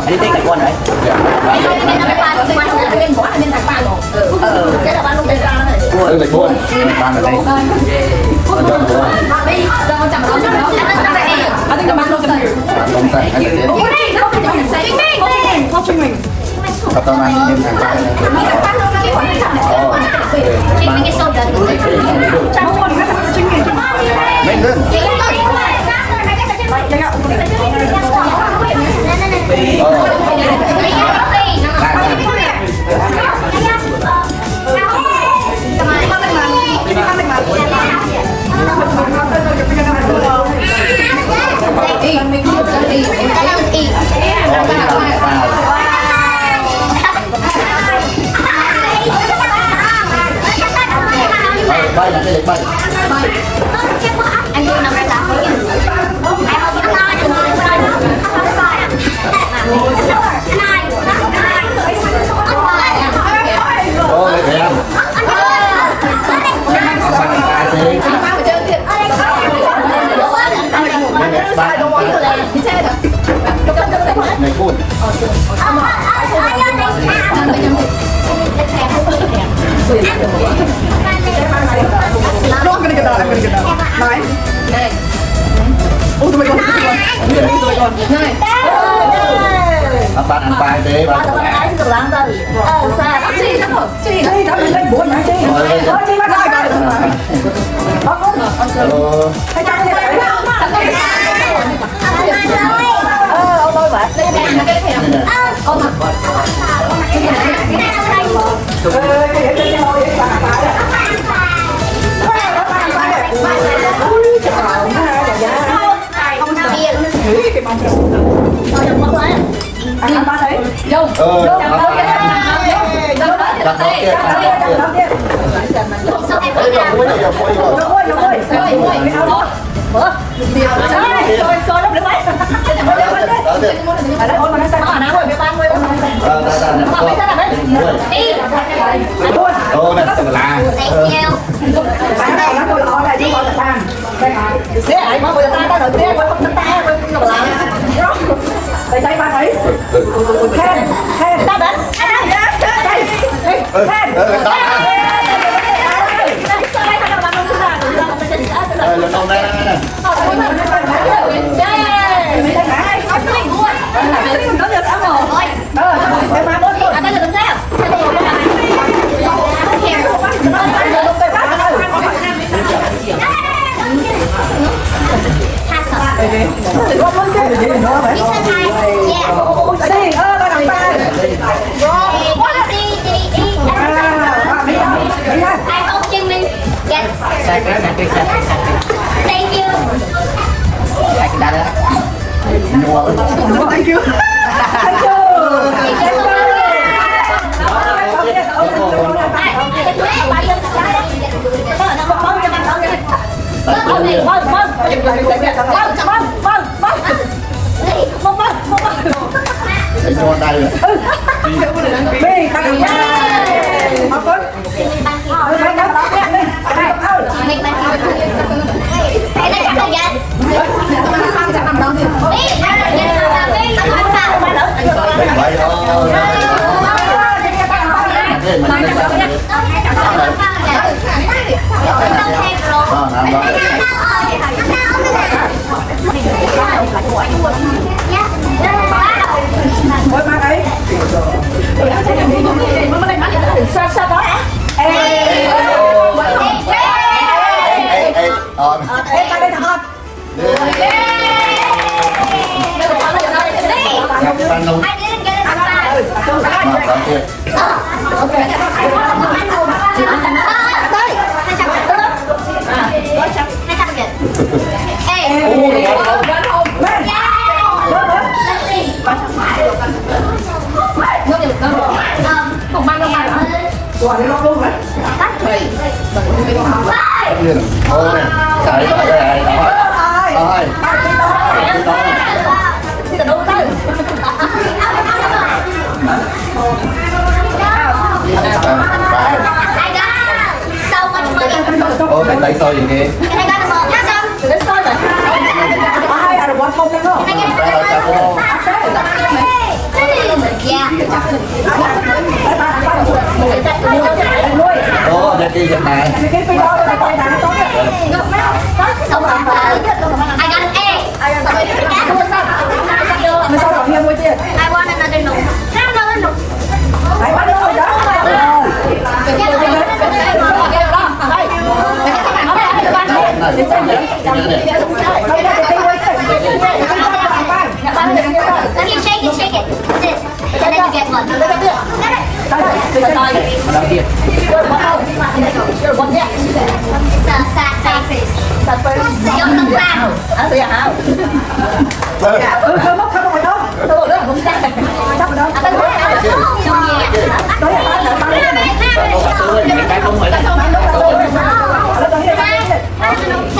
Đi tích con đấy. Ủa, lịch buồn. Bạn ở đây. Atau nanti bay là cái bay. Anh đưa nằm ra sao? Ô, lấy về ăn. Này cuốn. I'm gonna get that. Nine. Oh, tụi mày còn. Nine. Bạn ăn bài thế bạn. Chị đã lên 4 mà chị. Chị bắt lại coi. Hãy cho cái này. Ông ơi bạn. Ông mà. Anh ba thấy vô đây ba thấy khen ta đến Thank you. Thank you. Cho tay rồi. Đi, ta cầm tay. Học con. Cái này chắc không gian. Chắc nằm đâu thì. Đi, sao đó hả? Ê, ta đây thật không? Quả này lóc luôn đấy. Tắt rồi. Ôi, cái này đó. Ôi. Xin cả đúng tới. Ai đó. So much money. ô thầy tay soi gì kia Cái này có một hát xong. Đến soi rồi. Ai à, quán không lên không? Cái này có một dạ. ô ra đi giật này Cái phi đó là tay đá tốt. Xong rồi. I got an A. Mày sao đọc thêm ngôi tiền? I want another note. Another note. Đấy, bắt đầu rồi đó. Let me shake it, shake it. That's it. And then you get one. mà đâu kia It's a sad face. Giống tông vàng. Không mất không rồi đâu. Tôi nữa không chắc. Chắc rồi đâu. Giống nhẹ. Tới là ba lên này. cái không phải là Can I?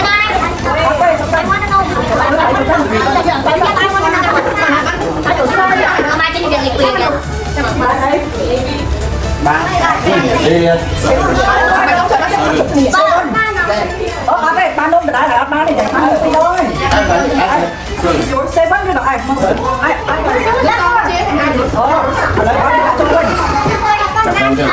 I want to know. Imagine you get liquid again. ba đi Ba nôm đã là ba này ba đi thôi. Xe bắt được ai không? Ai chậm lên chưa hai chân đi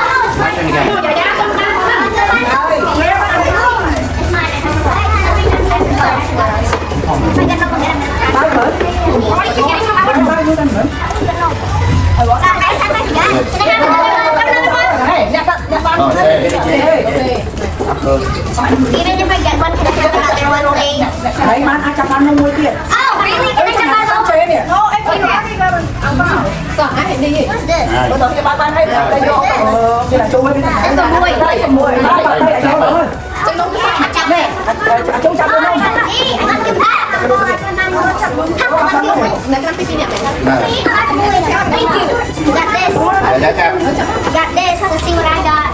Even if I get one, can I have another one, please? Đấy man ai chặt ăn không mua tiền. Oh, really? Can I have Không another chơi nè. No, em không ăn đi ra mình ăn vào. Sợ ai đi. one? What's this? Bây giờ cái bạn hay là đây vô. Đây là chung với cái này. Đây mùi. Đây là chung rồi. Chặt về. Chung chặt luôn không? Ý, anh ăn cái bát. Này cái pipi nè. Thank you. Got this. ra chậm Got this. Let's see what I got.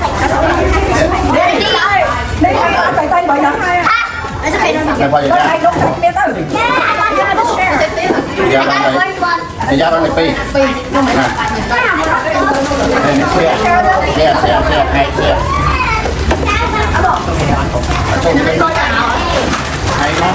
Đây tay tay bởi nắng hai. It's okay, no, no. này qua gì Đây ra ai không chặt nè tao. Yeah, I got the first share. thì ra I got đây the first one. thì ra đây pi xe hai xe hay lắm